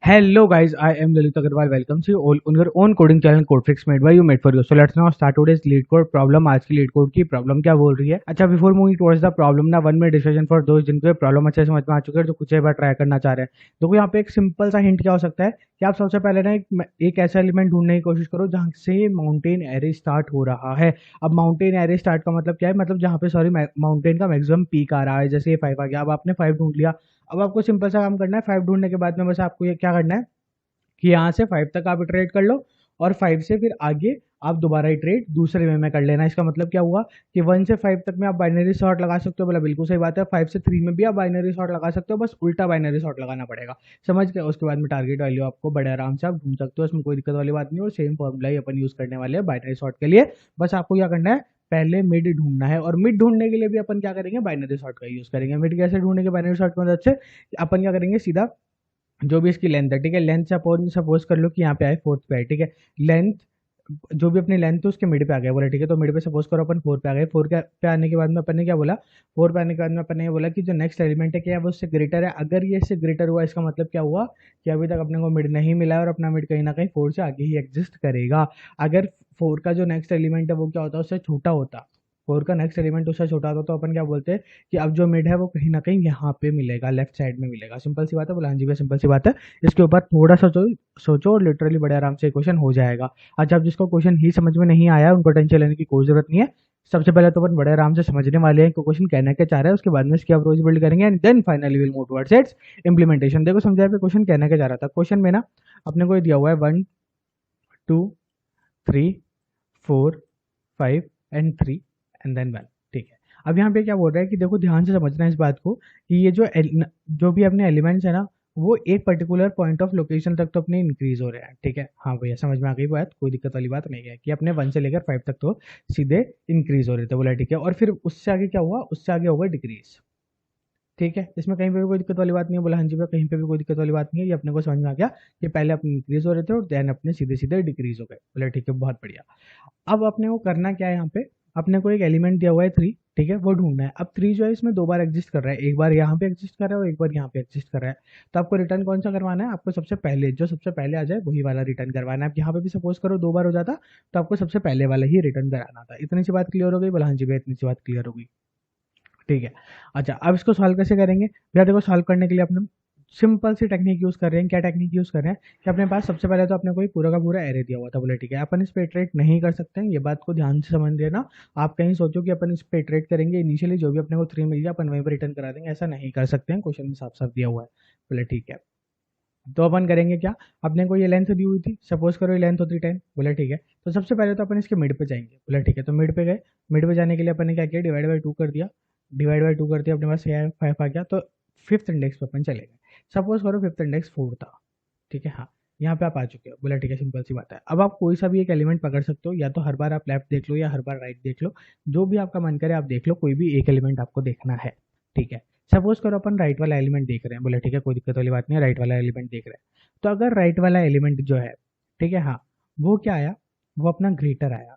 Hello guys, I am Lalit Agarwal. Welcome to you all on your own coding channel CodeFix made by you, made for you. So let's now start today's lead code problem. आज की lead code की problem क्या बोल रही है? अच्छा, before moving towards the problem ना, one minute discussion for दोस्त जिनको ये प्रॉब्लम अच्छे से समझ में आ चुके हैं, जो कुछ एक बार ट्राई करना चाह रहे हैं। देखो यहाँ पे एक सिंपल सा हिंट क्या हो सकता है कि आप सबसे पहले ना एक ऐसा एलिमेंट ढूंढने की कोशिश करो जहाँ से माउंटेन एरे स्टार्ट हो रहा है। अब माउंटेन एरे स्टार्ट का मतलब क्या है? मतलब जहाँ पे सॉरी माउंटेन का मैक्सिमम पीक आ रहा है, जैसे ये 5 आ गया। अब आपने 5 ढूंढ लिया। अब आपको सिंपल सा काम करना है। 5 ढूंढने के बाद में बस आपको ये क्या करना है कि यहाँ से 5 तक आप इटरेट कर लो, और 5 से फिर आगे आप दोबारा इटरेट दूसरे वे में कर लेना। इसका मतलब क्या हुआ कि 1 से 5 तक में आप बाइनरी सॉर्ट लगा सकते हो। बोला बिल्कुल सही बात है। 5 से 3 में भी आप बाइनरी सॉर्ट लगा सकते हो, बस उल्टा बाइनरी सॉर्ट लगाना पड़ेगा। समझ गए? उसके बाद में टारगेट वैल्यू आपको बड़े आराम से आप ढूंढ सकते हो, इसमें कोई दिक्कत वाली बात नहीं। और सेम फॉर्मूला ही अपन यूज करने वाले हैं बाइनरी सॉर्ट के लिए। बस आपको क्या करना है, पहले मिड ढूंढना है, और मिड ढूंढने के लिए भी अपन क्या करेंगे, बाइनरी सॉर्ट का यूज करेंगे। मिड कैसे ढूंढेंगे बाइनरी सॉर्ट की मदद से? अपन क्या करेंगे, सीधा जो भी इसकी लेंथ है, ठीक है, लेंथ सपोज कर लो कि यहाँ पे आए 4th पे आए, ठीक है। लेंथ जो भी अपनी लेंथ है उसके मिड पे आ गया, बोला ठीक है। तो मिड पे सपोज करो अपन 4 पे आ गए। 4 पे आने के बाद में अपन ने क्या बोला, 4 पे आने के बाद में अपन ने ये बोला कि जो नेक्स्ट एलिमेंट है क्या है, वो उससे ग्रेटर है। अगर ये इससे ग्रेटर हुआ, इसका मतलब क्या हुआ कि अभी तक अपने को मिड नहीं मिला है, और अपना मिड कहीं ना कहीं 4 से आगे ही एग्जिस्ट करेगा। अगर 4 का जो नेक्स्ट एलिमेंट है वो क्या होता है, उससे छोटा होता, 4 का नेक्स्ट एलिमेंट उससे छोटा होता, तो अपन क्या बोलते हैं कि अब जो मिड है वो कहीं ना कहीं यहाँ पे मिलेगा, लेफ्ट साइड में मिलेगा। सिंपल सी बात है। बोला हाँ जी भैया, सिंपल सी बात है। इसके ऊपर थोड़ा सा सोचो और लिटरली बड़े आराम से क्वेश्चन हो जाएगा। अच्छा, अब जिसको क्वेश्चन ही समझ में नहीं आया उनको टेंशन लेने की कोई जरूरत नहीं है। सबसे पहले तो अपन बड़े आराम से समझने वाले हैं कि क्वेश्चन कहना क्या चाह रहा है, उसके बाद में इसकी अप्रोच बिल्ड करेंगे, and then finally will move towards its implementation. देखो समझा पे क्वेश्चन कहना क्या चाह रहा था। क्वेश्चन में ना अपने को ये दिया हुआ है 1 2 3 4 5 एंड 3 एंड देन 1, ठीक है। अब यहाँ पे क्या बोल रहा है कि देखो ध्यान से समझना है इस बात को कि ये जो भी अपने एलिमेंट्स है ना, वो एक पर्टिकुलर पॉइंट ऑफ लोकेशन तक तो अपने इंक्रीज हो रहे हैं, ठीक है। हाँ भैया, समझ में आ गई बात, कोई दिक्कत वाली बात नहीं है कि अपने 1 से लेकर 5 तक तो सीधे इंक्रीज हो रहे थे। बोला ठीक है। और फिर उससे आगे क्या हुआ, उससे आगे होगा डिक्रीज, ठीक है। इसमें कहीं पे भी कोई दिक्कत वाली बात नहीं है। बोला हाँ जी भैया, कहीं पे भी कोई दिक्कत वाली बात नहीं है। ये अपने को समझ में आ गया कि पहले अपने इंक्रीज हो रहे थे और देन अपने सीधे सीधे डिक्रीज हो गए। बोला ठीक है, बहुत बढ़िया। अब अपने को करना क्या है, यहाँ पे अपने को एक एलिमेंट दिया हुआ है 3, ठीक है, वो ढूंढना है। अब 3 जो है इसमें 2 बार एग्जिस्ट कर रहा है, एक बार यहाँ पे एग्जिस्ट कर रहा है और एक बार यहाँ पे एग्जिस्ट कर रहा है। तो आपको रिटर्न कौन सा करवाना है? आपको सबसे पहले जो सबसे पहले आ जाए वही वाला रिटर्न करवाना है। आप यहाँ पे भी सपोज करो 2 बार हो जाता, तो आपको सबसे पहले वाला ही रिटर्न कराना था। इतनी सी बात क्लियर हो गई? बोला हाँ जी भैया, इतनी सी बात क्लियर हो गई, ठीक है। अच्छा, अब इसको सॉल्व कैसे करेंगे भैया? देखो सॉल्व करने के लिए अपने सिंपल सी टेक्निक यूज कर रहे हैं। क्या टेक्निक यूज कर रहे हैं कि अपने पास सबसे पहले तो अपने को पूरा का पूरा एरे दिया हुआ था। बोले ठीक है, अपन इस पे इटरेट नहीं कर सकते हैं, ये बात को ध्यान से समझ लेना। आप कहीं सोचो कि अपन इस पे इटरेट करेंगे, इनिशियली जो भी अपने को 3 मिल गया अपन वहीं पर रिटर्न करा देंगे, ऐसा नहीं कर सकते हैं। क्वेश्चन में साफ साफ दिया हुआ है। बोले ठीक है, तो अपन करेंगे क्या, अपने को ये लेंथ दी हुई थी, सपोज करो ये लेंथ होती 10। बोले ठीक है, तो सबसे पहले तो अपन इसके मिड पे जाएंगे। बोले ठीक है, तो मिड पे गए। मिड पे जाने के लिए अपन ने क्या किया, डिवाइड बाई 2 कर दिया। डिवाइड बाई 2 कर दिया, अपने पास 5 आ गया। तो 5th इंडेक्स पे अपन चले गए। सपोज करो 5th इंडेक्स 4 था, ठीक है। हाँ, यहाँ पे आप आ चुके हो। बोला ठीक है, सिंपल सी बात है। अब आप कोई सा भी एक एलिमेंट पकड़ सकते हो, या तो हर बार आप लेफ्ट देख लो या हर बार राइट देख लो, जो भी आपका मन करे आप देख लो, कोई भी एक एलिमेंट आपको देखना है, ठीक है। सपोज करो अपन राइट वाला एलिमेंट देख रहे हैं। बोले ठीक है, कोई दिक्कत वाली बात नहीं है, राइट वाला एलिमेंट देख रहे हैं। तो अगर राइट वाला एलिमेंट जो है, ठीक है, हाँ, वो क्या आया, वो अपना ग्रेटर आया।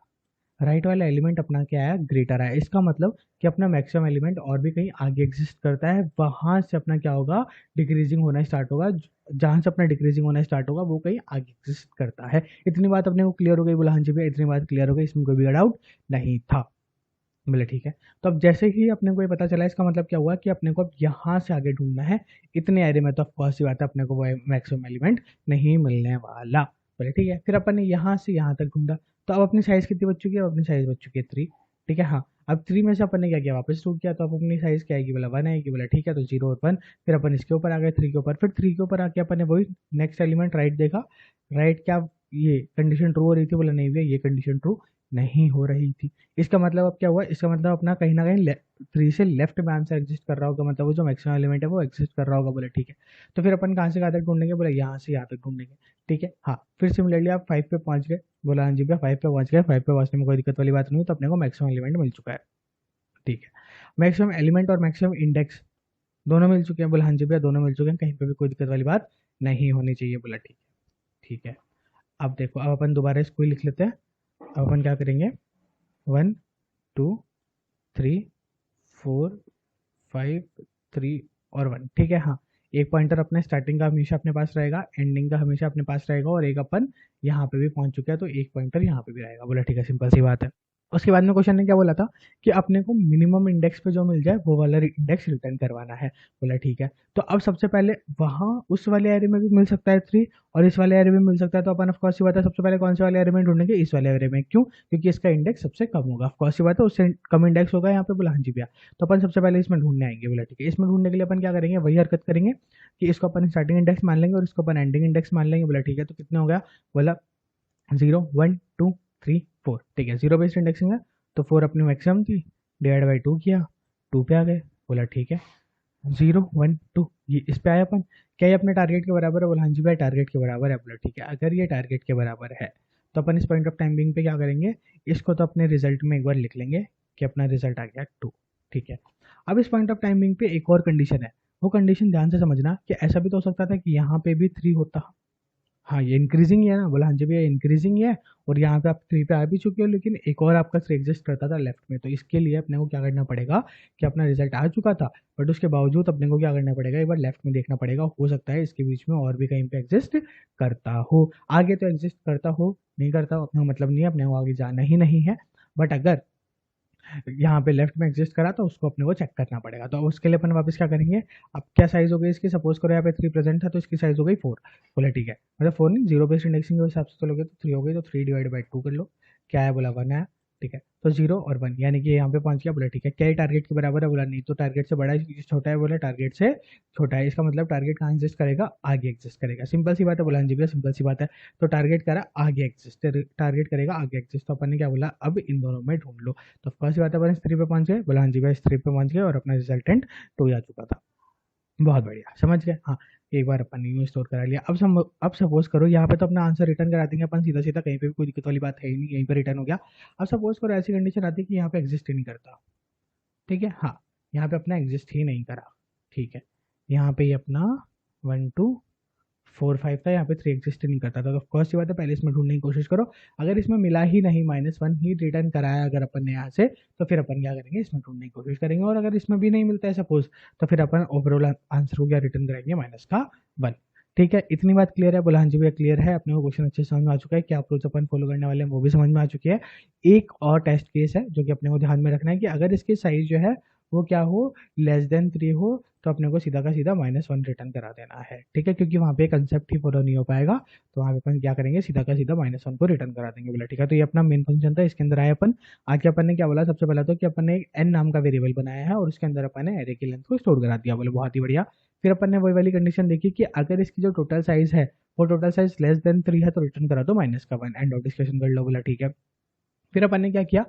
राइट वाला एलिमेंट अपना क्या आया, ग्रेटर आया। इसका मतलब कि अपना मैक्सिमम एलिमेंट और भी कहीं आगे एग्जिस्ट करता है, वहां से अपना क्या होगा, डिक्रीजिंग होना स्टार्ट होगा। जहां से अपना डिक्रीजिंग होना स्टार्ट होगा वो कहीं आगे एग्जिस्ट करता है। इतनी बात अपने को क्लियर हो गई? बोला हाँ जी भैया, इतनी बात क्लियर हो गई, इसमें कोई भी डाउट नहीं था। बोले ठीक है। तो अब जैसे ही अपने को ये पता चला, इसका मतलब क्या हुआ कि अपने को अब यहाँ से आगे ढूंढना है। इतने एरे में तो ऑफकोर्स सी बात है, अपने को वो मैक्सिमम एलिमेंट नहीं मिलने वाला। बोले ठीक है, फिर अपन ने यहाँ से यहाँ तक ढूंढा। तो अब अपनी साइज कितनी बच चुकी है? अब अपनी साइज बच चुकी है 3, ठीक है। हाँ, अब 3 में से अपन ने क्या किया, वापस टूट किया। तो अब अपनी साइज क्या आएगी? बोला 1 आएगी। बोला ठीक है, तो 0 और 1। फिर अपन इसके ऊपर आ गए 3 के ऊपर। फिर 3 के ऊपर आके अपन ने वही नेक्स्ट एलिमेंट राइट देखा। राइट क्या ये कंडीशन ट्रू हो रही थी? बोला नहीं भैया, ये कंडीशन ट्रू नहीं हो रही थी। इसका मतलब अब क्या हुआ, इसका मतलब अपना कहीं ना कहीं 3 से लेफ्ट में आंसर एग्जिस्ट कर रहा होगा, मतलब वो जो मैक्सिमम एलिमेंट है वो एग्जिस्ट कर रहा होगा। बोले ठीक है, तो फिर अपन कहाँ से कहाँ तक ढूंढेंगे? बोले यहाँ से यहाँ तक ढूंढेंगे, ठीक है। हाँ, फिर सिमिलरली आप 5 पे पहुंच गए। बोला हाँ जी भैया, 5 पे पहुंच गए। 5 पे पहुंचने में कोई दिक्कत वाली बात नहीं हुई, तो अपने को मैक्सिमम एलिमेंट मिल चुका है, ठीक है। मैक्सिमम एलिमेंट और मैक्सिमम इंडेक्स दोनों मिल चुके हैं। बोला हाँ जी भैया, दोनों मिल चुके हैं, कहीं पे भी कोई दिक्कत वाली बात नहीं होनी चाहिए। बोला ठीक है, ठीक है। अब देखो, अब अपन दोबारा इसको ही लिख लेते हैं। अब अपन क्या करेंगे, 1 2 3 4 5 3 और 1, ठीक है। हाँ, एक पॉइंटर अपने स्टार्टिंग का हमेशा अपने पास रहेगा, एंडिंग का हमेशा अपने पास रहेगा, और एक अपन यहाँ पे भी पहुंच चुके हैं तो एक पॉइंटर यहाँ पे भी रहेगा। बोला ठीक है, सिंपल सी बात है। उसके बाद में क्वेश्चन ने क्या बोला था कि अपने को मिनिमम इंडेक्स पे जो मिल जाए वो वाला इंडेक्स रिटर्न करवाना है। बोला ठीक है, तो अब सबसे पहले वहाँ उस वाले एरे में भी मिल सकता है 3 और इस वाले एरे में मिल सकता है, तो अपन ऑफ कोर्स सी बात है सबसे पहले कौन से वाले एरे में ढूंढेंगे, इस वाले एरे में। क्यों? क्योंकि इसका इंडेक्स सबसे कम होगा। ऑफ कोर्स सी बात है, उससे कम इंडेक्स होगा यहाँ पे। बोला हाँ जी भैया, तो अपन सबसे पहले इसमें ढूंढने आएंगे। बोला ठीक है, इसमें ढूंढने के लिए अपन क्या करेंगे, वही हरकत करेंगे कि इसको अपन स्टार्टिंग इंडेक्स मान लेंगे और इसको अपन एंडिंग इंडेक्स मान लेंगे। बोला ठीक है, तो कितना हो गया, बोला 0 1 2 3 4। ठीक है, 0 बेस्ड इंडेक्सिंग है तो 4 अपनी मैक्सिमम थी, डिवाइड बाई 2 किया, 2 पे आ गए। बोला ठीक है, 0 1 2 ये इस पे आया अपन। क्या ये अपने टारगेट के बराबर है? बोला हाँ जी भाई टारगेट के बराबर है। बोला ठीक है, अगर ये टारगेट के बराबर है तो अपन इस पॉइंट ऑफ टाइम बिंग पे क्या करेंगे, इसको तो अपने रिजल्ट में एक बार लिख लेंगे कि अपना रिजल्ट आ गया 2। ठीक है, अब इस पॉइंट ऑफ टाइम बिंग पे एक और कंडीशन है, वो कंडीशन ध्यान से समझना कि ऐसा भी तो हो सकता था कि यहाँ पे भी 3 होता। हाँ, ये इंक्रीजिंग ही है ना। बोला हाँ जी भैया इंक्रीजिंग ही है, और यहाँ पे आप 3 पे आ भी चुके हो, लेकिन एक और आपका 3 एग्जिस्ट करता था लेफ्ट में, तो इसके लिए अपने को क्या करना पड़ेगा कि अपना रिजल्ट आ चुका था बट उसके बावजूद अपने को क्या करना पड़ेगा, एक बार लेफ्ट में देखना पड़ेगा, हो सकता है इसके बीच में और भी कहीं पे एग्जिस्ट करता हो। आगे तो एग्जिस्ट करता हो, नहीं करता हो अपने को मतलब नहीं है, अपने को आगे जाना ही नहीं है, बट अगर यहाँ पे लेफ्ट में एग्जिस्ट करा तो उसको अपने को चेक करना पड़ेगा। तो उसके लिए अपन वापस क्या करेंगे, अब क्या साइज हो गई इसकी, सपोज करो यहाँ पे 3 प्रेजेंट था तो इसकी साइज हो गई 4। बोले ठीक है, मतलब 4 नहीं, 0 बेस्ड इंडेक्सिंग के हिसाब से चलोगे तो 3 हो गई, तो 3 डिवाइड बाई 2 कर लो। क्या है? बोला 1 है। ठीक है, तो 0 और 1 यानी कि यहाँ पे पहुंच गया। बोला ठीक है, क्या ये टारगेट के बराबर है? बोला नहीं, तो टारगेट से बड़ा है, छोटा है। बोला टारगेट से छोटा है, इसका मतलब टारगेट कहाँ एग्जिस्ट करेगा, आगे एग्जिस्ट करेगा। सिंपल सी बात है। बोला हाँ जी भैया सिंपल सी बात है, तो टारगेट करा आगे एग्जिस्ट, टारगेट करेगा आगे एग्जिस्ट, तो अपन ने क्या बोला, अब इन दोनों में ढूंढ लो। तो फर्स्ट सी बात है, अपन इस 3 पे पहुंच गए। बोला हाँ जी भाई इस 3 पे पहुंच गए और अपना रिजल्टेंट 2 आ चुका था। बहुत बढ़िया, समझ गए। हाँ, एक बार अपन ने यूँ स्टोर करा लिया। अब सपोज करो यहाँ पे तो अपना आंसर रिटर्न करा देंगे अपन सीधा सीधा, कहीं पे भी कोई दिक्कत वाली बात है ही नहीं, यहीं पे रिटर्न हो गया। अब सपोज करो ऐसी कंडीशन आती है कि यहाँ पे एग्जिस्ट ही नहीं करता। ठीक है, हाँ, यहाँ पे अपना एग्जिस्ट ही नहीं करा। ठीक है, यहाँ पे ये अपना 1 2 4 5 था, यहाँ पे 3 एग्जिस्ट नहीं करता था, तो ऑफकोर्स ये बात है पहले इसमें ढूंढने की कोशिश करो। अगर इसमें मिला ही नहीं, -1 ही रिटर्न कराया अगर अपन ने यहाँ से, तो फिर अपन क्या करेंगे, इसमें ढूंढने की कोशिश करेंगे, और अगर इसमें भी नहीं मिलता है सपोज, तो फिर अपन ओवरऑल आंसर को क्या रिटर्न करेंगे, -1। ठीक है, इतनी बात क्लियर है? बोला हाँ जी भैया क्लियर है, अपने को क्वेश्चन अच्छे से समझ में आ चुका है, क्या अप्रोच अपन फॉलो करने वाले हैं वो भी समझ में आ चुकी है। एक और टेस्ट केस है जो कि अपने को ध्यान में रखना है कि अगर इसकी साइज जो है वो क्या हो, <3 हो, तो अपने को सीधा का सीधा -1 रिटर्न करा देना है। ठीक है, क्योंकि वहाँ पे कंसेप्ट ही फॉलो नहीं हो पाएगा, तो वहाँ पे अपन क्या करेंगे, सीधा का सीधा -1 को रिटर्न करा देंगे। बोला ठीक है, तो ये अपना मेन फंक्शन था, इसके अंदर आए अपन। आगे अपन ने क्या बोला, सबसे पहला तो कि अपन ने एक n नाम का वेरिएबल बनाया है और उसके अंदर अपन ने एरे की लेंथ को स्टोर करा दिया। बोले बहुत ही बढ़िया। फिर अपन ने वही वाली कंडीशन देखी कि अगर इसकी जो टोटल साइज है वो टोटल साइज <3 है तो रिटर्न करा दो -1, एंड ऑफ डिस्कशन कर लो। बोला ठीक है, फिर अपन ने क्या किया,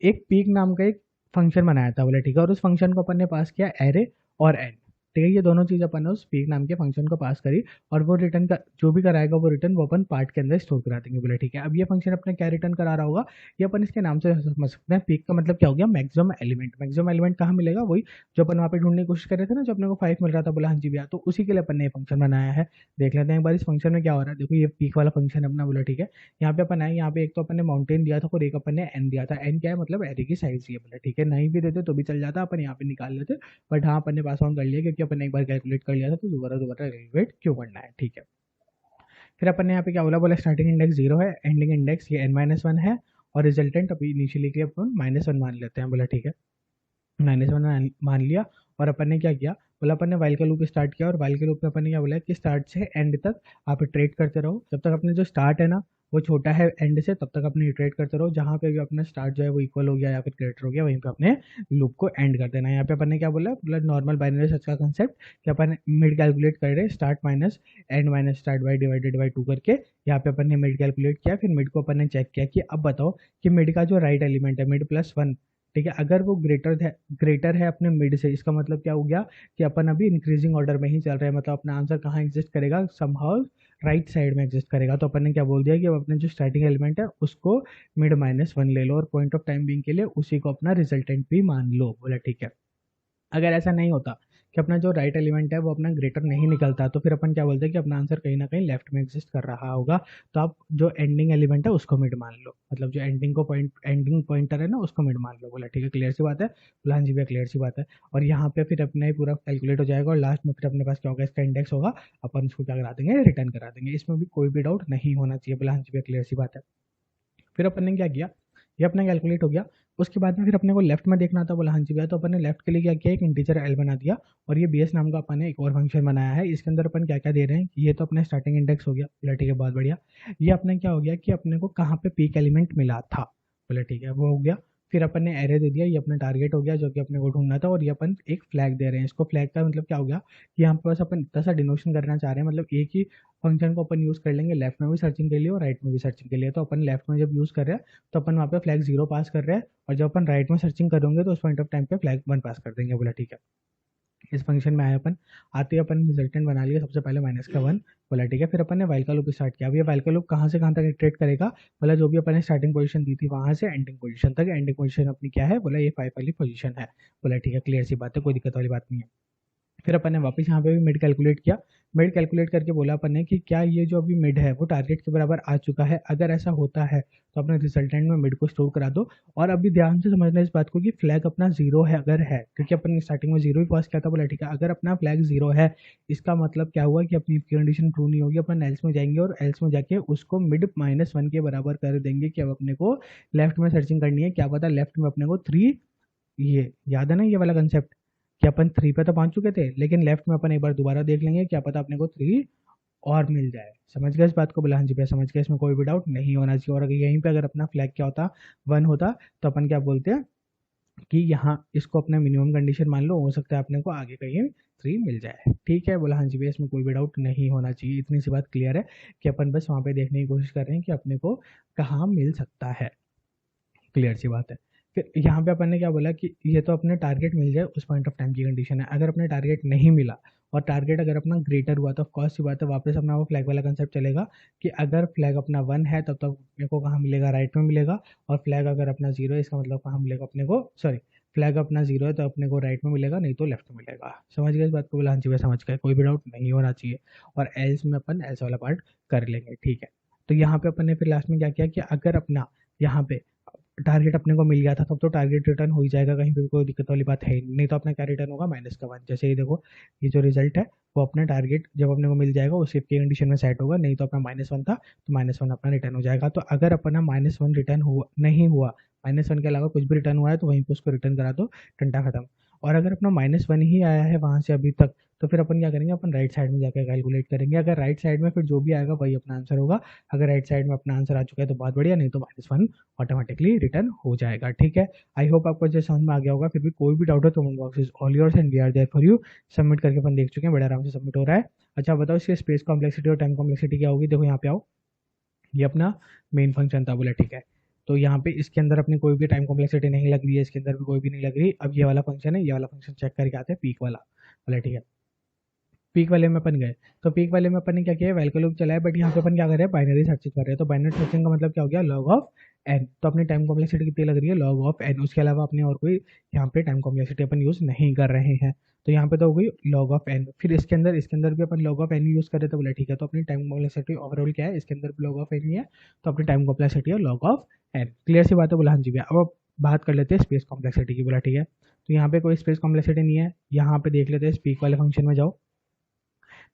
एक पीक नाम का एक फंक्शन बनाया था। बोला ठीक है, और उस फंक्शन को अपन ने पास किया एरे और एन। ठीक है, ये दोनों चीज़ अपन ने उस पीक नाम के फंक्शन को पास करी, और वो रिटर्न का जो भी कराएगा वो रिटर्न वो अपन पार्ट के अंदर स्टोर करा देंगे। बोले ठीक है, अब ये फंक्शन अपने क्या रिटर्न करा रहा होगा, ये अपन इसके नाम से समझ सकते हैं। पीक का मतलब क्या हो गया, मैक्सिमम एलिमेंट। मैक्सिमम एलिमेंट कहाँ मिलेगा, वही जो अपन वहाँ पे ढूंढने की कोशिश कर रहे थे ना, जो अपने को 5 मिल रहा था। बोला हाँ जी भैया, तो उसी के लिए अपन ने ये फंक्शन बनाया है। देख लेते हैं एक बार इस फंक्शन में क्या हो रहा है। देखो ये पीक वाला फंक्शन अपना। बोला ठीक है, यहाँ पे अपन आए, यहाँ पे एक तो अपन ने माउंटेन दिया था और एक अपन ने एन दिया था। एन क्या है, मतलब एरे की साइज ही है। बोला ठीक है, नहीं भी देते तो भी चल जाता, अपन यहाँ पे निकाल लेते, बट हाँ अपन ने पास ऑन कर लिया क्योंकि अपन ने एक बार कैलकुलेट कर लिया था, तो दोबारा दोबारा कैलकुलेट क्यों करना है। ठीक है, फिर अपन ने यहाँ पे क्या बोला, बोला स्टार्टिंग इंडेक्स 0 है, एंडिंग इंडेक्स ये n-1 है, और रिजल्टेंट अभी इनिशियली के लिए अपन -1 मान लेते हैं। बोला ठीक है, -1 मान लिया, और अपन ने क्या किया, बोला अपन ने वाइल का लूप स्टार्ट किया, और वाइल के लूप में अपन ने क्या बोला कि स्टार्ट से एंड तक आप इटरेट करते रहो, जब तक अपने जो स्टार्ट है ना वो छोटा है एंड से, तब तक अपने इटरेट करते रहो। जहाँ पे भी अपना स्टार्ट जो है वो इक्वल हो गया या फिर ग्रेटर हो गया, वहीं पे अपने लूप को एंड कर देना है। यहाँ पे अपन ने क्या बोला, बोला नॉर्मल बाइनरी सर्च का कंसेप्ट कि अपन मिड कैलकुलेट कर रहे हैं, start minus and minus start by divided by 2 करके। यहाँ पे अपन ने मिड कैलकुलेट किया, फिर मिड को अपन ने चेक किया कि अब बताओ कि मिड का जो राइट एलिमेंट है मिड +1, ठीक है, अगर वो ग्रेटर है अपने मिड से, इसका मतलब क्या हो गया कि अपन अभी इंक्रीजिंग ऑर्डर में ही चल रहे हैं, मतलब अपना आंसर कहाँ एग्जिस्ट करेगा, समहाउ राइट साइड में एग्जिस्ट करेगा। तो अपन ने क्या बोल दिया कि अपने जो स्टार्टिंग एलिमेंट है उसको मिड -1 ले लो, और पॉइंट ऑफ टाइम बिंग के लिए उसी को अपना रिजल्टेंट भी मान लो। बोला ठीक है, अगर ऐसा नहीं होता कि अपना जो राइट एलिमेंट है वो अपना ग्रेटर नहीं निकलता, तो फिर अपन क्या बोलते हैं कि अपना आंसर कहीं ना कहीं लेफ्ट में एग्जिस्ट कर रहा होगा। तो आप जो एंडिंग एलिमेंट है उसको मिड मान लो, मतलब जो एंडिंग पॉइंटर है ना उसको मिड मान लो। बोला ठीक है, क्लियर सी बात है। बोला हाँ जी भैया क्लियर सी बात है। और यहाँ पे फिर अपना ही पूरा कैलकुलेट हो जाएगा और लास्ट में फिर अपने पास क्या होगा, इसका इंडेक्स होगा, अपन उसको क्या करा देंगे, रिटर्न करा देंगे। इसमें भी कोई भी डाउट नहीं होना चाहिए। बोला हाँ जी भैया क्लियर सी बात है। फिर अपन ने क्या किया, ये अपना कैलकुलेट हो गया। उसके बाद में फिर अपने को लेफ्ट में देखना था। बोला हाँ जी भैया, तो अपन ने लेफ्ट के लिए क्या किया, एक इंटीजर एल बना दिया और ये bs नाम का अपन ने एक और फंक्शन बनाया है। इसके अंदर अपन क्या क्या दे रहे हैं, ये तो अपने स्टार्टिंग इंडेक्स हो गया। बोला ठीक है बहुत बढ़िया। ये अपने क्या हो गया कि अपने को कहाँ पे पीक एलिमेंट मिला था। बोला ठीक है वो हो गया। फिर अपन ने एरे दे दिया, ये अपना टारगेट हो गया जो कि अपने को ढूंढना था। और ये अपन एक फ्लैग दे रहे हैं। इसको फ्लैग का मतलब क्या हो गया कि यहाँ पे बस अपन इतना सा डिनोशन करना चाह रहे हैं, मतलब एक ही फंक्शन को अपन यूज कर लेंगे लेफ्ट में भी सर्चिंग के लिए और राइट में भी सर्चिंग के लिए। तो अपन लेफ्ट में जब यूज कर रहे हैं तो अपन वहाँ पे फ्लैग 0 पास कर रहे हैं, और जब अपन राइट में सर्चिंग करेंगे तो उस पॉइंट ऑफ टाइम पे फ्लैग 1 पास कर देंगे। बोला ठीक है। इस फंक्शन में आए अपन, आते ही अपन रिजल्टेंट बना लिया सबसे पहले -1। बोला ठीक है। फिर अपन ने वाइल का लूप स्टार्ट किया। अब ये वाइल का लूप कहाँ से कहाँ तक इटरेट करेगा, बोला जो भी अपन ने स्टार्टिंग पोजीशन दी थी वहां से एंडिंग पोजीशन तक। एंडिंग पोजीशन अपनी क्या है, बोला ये 5 वाली पोजीशन है। बोला ठीक है क्लियर सी बात है, कोई दिक्कत वाली बात नहीं है। फिर अपन ने वापस यहाँ पे भी मिड कैलकुलेट किया। मिड कैलकुलेट करके बोला अपन ने कि क्या ये जो अभी मिड है वो टारगेट के बराबर आ चुका है। अगर ऐसा होता है तो अपने रिजल्टेंट में मिड को स्टोर करा दो। और अभी ध्यान से समझना इस बात को कि फ्लैग अपना 0 है अगर है, क्योंकि अपन ने स्टार्टिंग में 0 ही पास किया था। बोला ठीक है, अगर अपना फ्लैग 0 है इसका मतलब क्या हुआ कि अपनी कंडीशन ट्रू नहीं होगी। अपन एल्स में जाएंगे और एल्स में जाके उसको मिड -1 के बराबर कर देंगे कि अब अपने को लेफ्ट में सर्चिंग करनी है। क्या पता लेफ्ट में अपने को 3, ये याद है ना ये वाला कंसेप्ट कि अपन 3 पे तो पहुंच चुके थे, लेकिन लेफ्ट में अपन एक बार दोबारा देख लेंगे, क्या पता अपने को 3 और मिल जाए। समझ गए इस बात को, बोला हाँ जी भैया समझ गए, इसमें कोई भी डाउट नहीं होना चाहिए। और अगर यहीं पे अगर अपना फ्लैग क्या होता 1 होता तो अपन क्या बोलते हैं कि यहाँ इसको अपना मिनिमम कंडीशन मान लो, हो सकता है अपने को आगे कहीं 3 मिल जाए। ठीक है, बोला हाँ जी भैया इसमें कोई भी डाउट नहीं होना चाहिए। इतनी सी बात क्लियर है कि अपन बस वहाँ पे देखने की कोशिश कर रहे हैं कि अपने को कहाँ मिल सकता है। क्लियर सी बात है। फिर यहाँ पे अपन ने क्या बोला कि ये तो अपने टारगेट मिल जाए उस पॉइंट ऑफ टाइम की कंडीशन है। अगर अपने टारगेट नहीं मिला और टारगेट अगर अपना ग्रेटर हुआ तो ऑफकोर्स सी बात है वापस अपना वो फ्लैग वाला कंसेप्ट चलेगा कि अगर फ्लैग अपना 1 है तब तक मेरे को कहाँ मिलेगा, राइट में मिलेगा। और फ्लैग अगर अपना 0 है इसका मतलब कहाँ मिलेगा अपने को, सॉरी फ्लैग अपना 0 है तो अपने को राइट में मिलेगा, नहीं तो लेफ्ट में मिलेगा। समझ गए इस बात को, बोला हाँ जी भैया समझ गए, कोई भी डाउट नहीं होना चाहिए। और एल्स में अपन एल्स वाला पार्ट कर लेंगे। ठीक है, तो यहाँ पे अपन ने फिर लास्ट में क्या किया कि अगर अपना यहाँ पे टारगेट अपने को मिल गया था तब तो टारगेट रिटर्न हो ही जाएगा, कहीं पे भी कोई दिक्कत वाली बात है ही नहीं। नहीं तो अपना क्या रिटर्न होगा, -1। जैसे ये देखो ये जो रिजल्ट है वो अपना टारगेट जब अपने को मिल जाएगा उस इफ की कंडीशन में सेट होगा, नहीं तो अपना -1 था तो -1 अपना रिटर्न हो जाएगा। तो अगर अपना -1 रिटर्न हुआ नहीं हुआ, -1 के अलावा कुछ भी रिटर्न हुआ है तो वहीं पे उसको रिटर्न करा दो, टंटा खत्म। और अगर अपना -1 ही आया है वहां से अभी तक, तो फिर अपन क्या करेंगे, अपन राइट साइड में जाकर कैलकुलेट करेंगे। अगर राइट साइड में फिर जो भी आएगा वही अपना आंसर होगा। अगर राइट साइड में अपना आंसर आ चुका है तो बहुत बढ़िया, नहीं तो -1 ऑटोमेटिकली रिटर्न हो जाएगा। ठीक है, आई होप आपको अच्छे समझ में आ गया होगा। फिर भी कोई भी डाउट हो तो comment box is all yours and we are there for you. Submit करके अपन देख चुके हैं, बड़े आराम से सबमिट हो रहा है। अच्छा बताओ इसकी स्पेस कॉम्प्लेक्सिटी और टाइम कॉम्प्लेक्सिटी क्या होगी। देखो यहाँ पे आओ, ये अपना मेन फंक्शन था। बोला ठीक है, तो यहाँ पे इसके अंदर अपनी कोई भी टाइम कॉम्प्लेक्सिटी नहीं लग रही है, इसके अंदर भी कोई भी नहीं लग रही। अब ये वाला फंक्शन है, ये वाला फंक्शन चेक करके आते हैं पीक वाला। बोला ठीक है, पीक वाले में अपन गए तो पीक वाले में अपन ने क्या किया, वेल का लूप चलाया। बट यहाँ पे अपन क्या कर रहे हैं, बाइनरी सर्चिंग कर रहे हैं। तो बाइनरी सर्चिंग का मतलब क्या हो गया, लॉग ऑफ एन। तो अपनी टाइम कॉम्प्लेक्सिटी कितनी लग रही है, लॉग ऑफ एन। उसके अलावा अपने और कोई यहाँ पे टाइम कॉम्प्लेक्सिटी अपन यूज नहीं कर रहे हैं। तो यहाँ पे तो हो गई लॉग ऑफ एन। फिर इसके अंदर भी अपन लॉग ऑफ एन यूज कर रहे थे। बोला ठीक है, तो अपनी टाइम कॉम्प्लेक्सिटी ओवरऑल क्या है, इसके अंदर भी लॉग ऑफ एन ही है, तो अपनी टाइम कॉम्प्लेक्सिटी है लॉग ऑफ एन। क्लियर सी बात है, बोला हाँ जी भैया। अब बात कर लेते हैं स्पेस कॉम्प्लेक्सिटी की। बोला ठीक है, तो यहाँ पे कोई स्पेस कॉम्प्लेक्सिटी नहीं है। यहाँ पे देख लेते हैं पीक वाले फंक्शन में जाओ।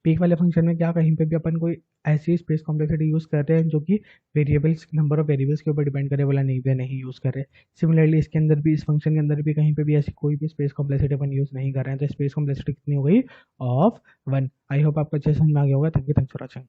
पीक वाले फंक्शन में क्या, कहीं पे भी अपन कोई ऐसी स्पेस कॉम्प्लेक्सिटी यूज कर रहे हैं जो कि वेरिएबल्स, नंबर ऑफ वेरिएबल्स के ऊपर डिपेंड करे, बोला नहीं भैया नहीं यूज कर रहे। सिमिलरली इसके अंदर भी, इस फंक्शन के अंदर भी कहीं पे भी ऐसी कोई भी स्पेस कॉम्प्लेक्सिटी अपन यूज नहीं कर रहे हैं। तो स्पेस कॉम्प्लेक्सिटी कितनी हो गई, ऑफ 1। आई होप आपको अच्छे समझ में आ गया होगा। Thank you, thanks for watching.